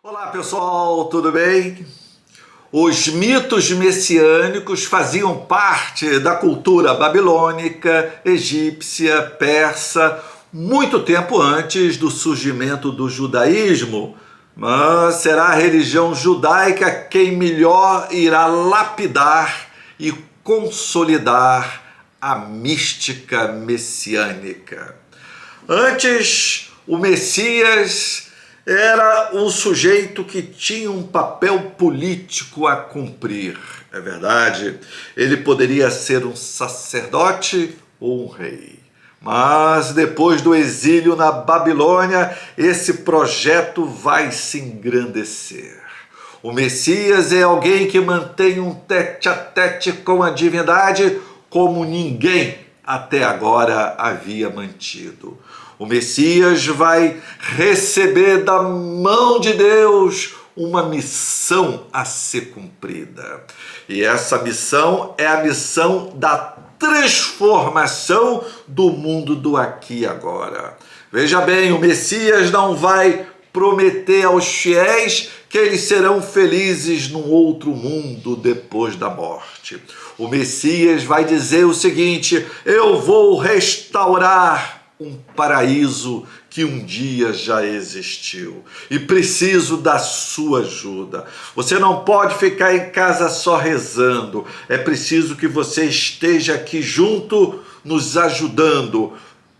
Olá pessoal, tudo bem? Os mitos messiânicos faziam parte da cultura babilônica, egípcia, persa, muito tempo antes do surgimento do judaísmo. Mas será a religião judaica quem melhor irá lapidar e consolidar a mística messiânica. Antes, o Messias era um sujeito que tinha um papel político a cumprir. É verdade, ele poderia ser um sacerdote ou um rei. Mas depois do exílio na Babilônia, esse projeto vai se engrandecer. O Messias é alguém que mantém um tete-a-tete com a divindade como ninguém até agora havia mantido. O Messias vai receber da mão de Deus uma missão a ser cumprida. E essa missão é a missão da transformação do mundo do aqui e agora. Veja bem, o Messias não vai prometer aos fiéis que eles serão felizes num outro mundo depois da morte. O Messias vai dizer o seguinte: eu vou restaurar um paraíso que um dia já existiu e preciso da sua ajuda. Você não pode ficar em casa só rezando, é preciso que você esteja aqui junto, nos ajudando,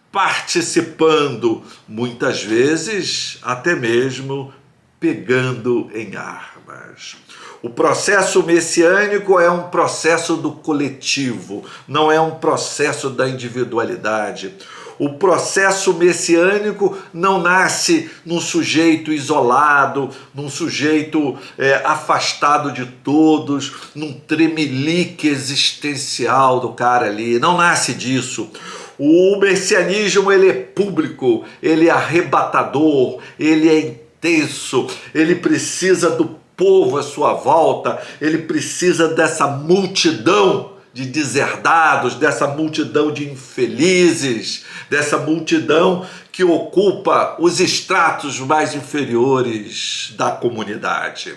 participando, muitas vezes até mesmo pegando em armas. O processo messiânico é um processo do coletivo, não é um processo da individualidade. O processo messiânico não nasce num sujeito isolado, num sujeito afastado de todos, num tremelique existencial do cara ali. Não nasce disso. O messianismo ele é público, ele é arrebatador, ele é intenso, ele precisa do povo à sua volta, ele precisa dessa multidão de deserdados, dessa multidão de infelizes, dessa multidão que ocupa os estratos mais inferiores da comunidade.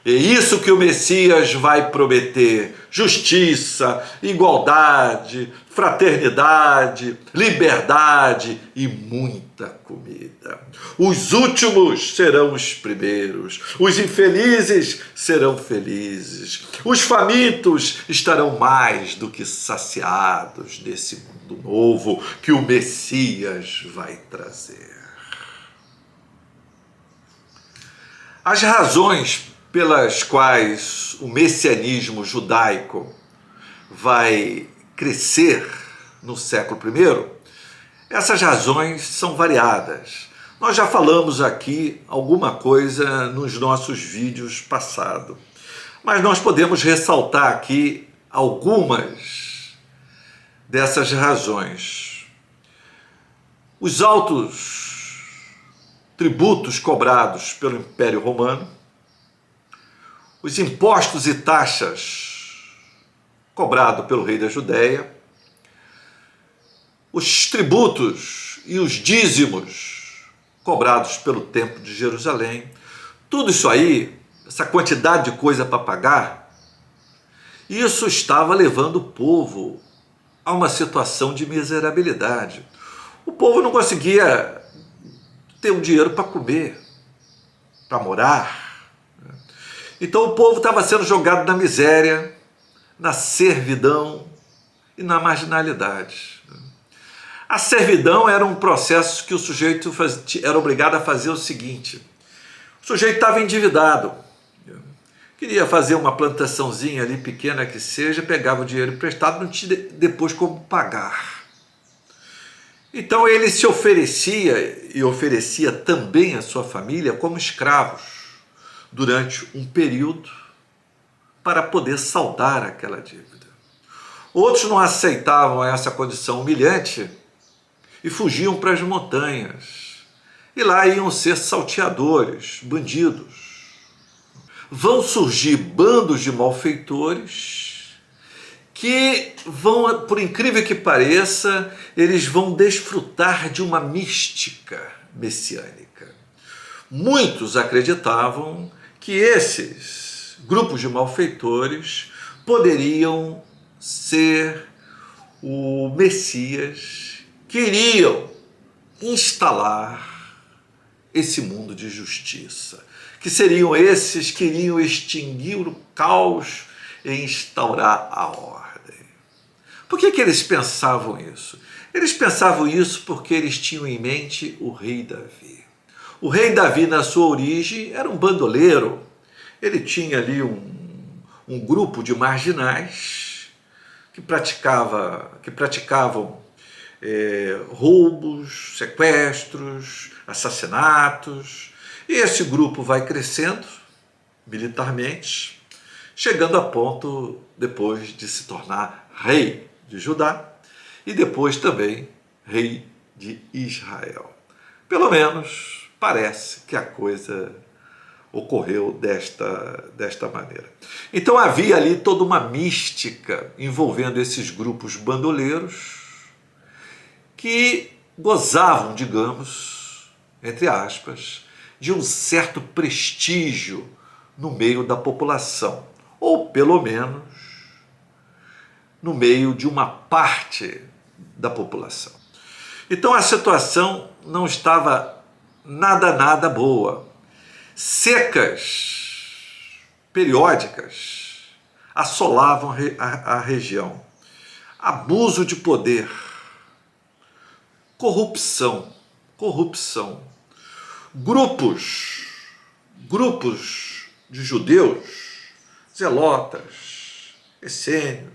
É isso que o Messias vai prometer: justiça, igualdade, fraternidade, liberdade e muita comida. Os últimos serão os primeiros, os infelizes serão felizes, os famintos estarão mais do que saciados desse mundo novo que o Messias vai trazer. As razões pelas quais o messianismo judaico vai crescer no século I, essas razões são variadas. Nós já falamos aqui alguma coisa nos nossos vídeos passados, mas nós podemos ressaltar aqui algumas dessas razões. Os altos tributos cobrados pelo Império Romano, os impostos e taxas cobrados pelo rei da Judéia, os tributos e os dízimos cobrados pelo Templo de Jerusalém, tudo isso aí, essa quantidade de coisa para pagar, isso estava levando o povo a uma situação de miserabilidade. O povo não conseguia ter um dinheiro para comer, para morar. Então o povo estava sendo jogado na miséria, na servidão e na marginalidade. A servidão era um processo que o sujeito era obrigado a fazer o seguinte: o sujeito estava endividado, queria fazer uma plantaçãozinha ali pequena que seja, pegava o dinheiro emprestado, não tinha depois como pagar. Então ele se oferecia e oferecia também a sua família como escravos durante um período para poder saldar aquela dívida. Outros não aceitavam essa condição humilhante e fugiam para as montanhas. E lá iam ser salteadores, bandidos. Vão surgir bandos de malfeitores que vão, por incrível que pareça, eles vão desfrutar de uma mística messiânica. Muitos acreditavam que esses grupos de malfeitores poderiam ser o Messias que iriam instalar esse mundo de justiça, que seriam esses que iriam extinguir o caos e instaurar a ordem. Por que eles pensavam isso? Eles pensavam isso porque eles tinham em mente o rei Davi. O rei Davi, na sua origem, era um bandoleiro. Ele tinha ali um grupo de marginais que praticavam roubos, sequestros, assassinatos. E esse grupo vai crescendo militarmente, chegando a ponto depois de se tornar rei de Judá e depois também rei de Israel. Pelo menos parece que a coisa ocorreu desta maneira. Então havia ali toda uma mística envolvendo esses grupos bandoleiros que gozavam, digamos, entre aspas, de um certo prestígio no meio da população, ou pelo menos no meio de uma parte da população. Então a situação não estava nada boa. Secas periódicas assolavam a região. Abuso de poder, corrupção. Grupos de judeus, zelotas, essênios,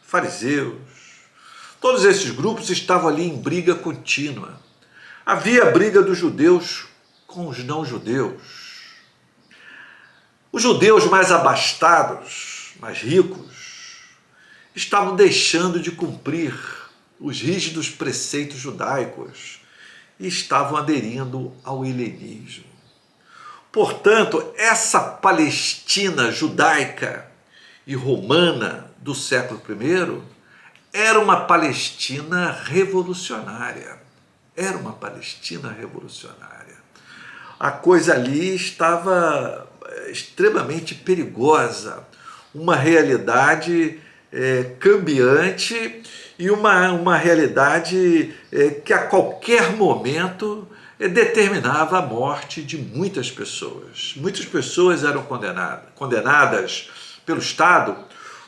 fariseus, todos esses grupos estavam ali em briga contínua. Havia a briga dos judeus com os não-judeus. Os judeus mais abastados, mais ricos, estavam deixando de cumprir os rígidos preceitos judaicos e estavam aderindo ao helenismo. Portanto, essa Palestina judaica e romana do século I era uma Palestina revolucionária. A coisa ali estava extremamente perigosa, uma realidade cambiante e uma realidade que a qualquer momento determinava a morte de muitas pessoas. Muitas pessoas eram condenadas pelo Estado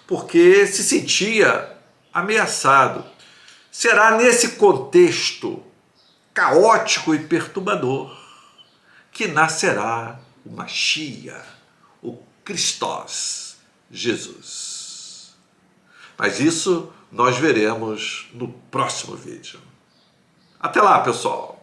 porque se sentia ameaçado. Será nesse contexto caótico e perturbador que nascerá o Mashiach, o Christos, Jesus. Mas isso nós veremos no próximo vídeo. Até lá, pessoal!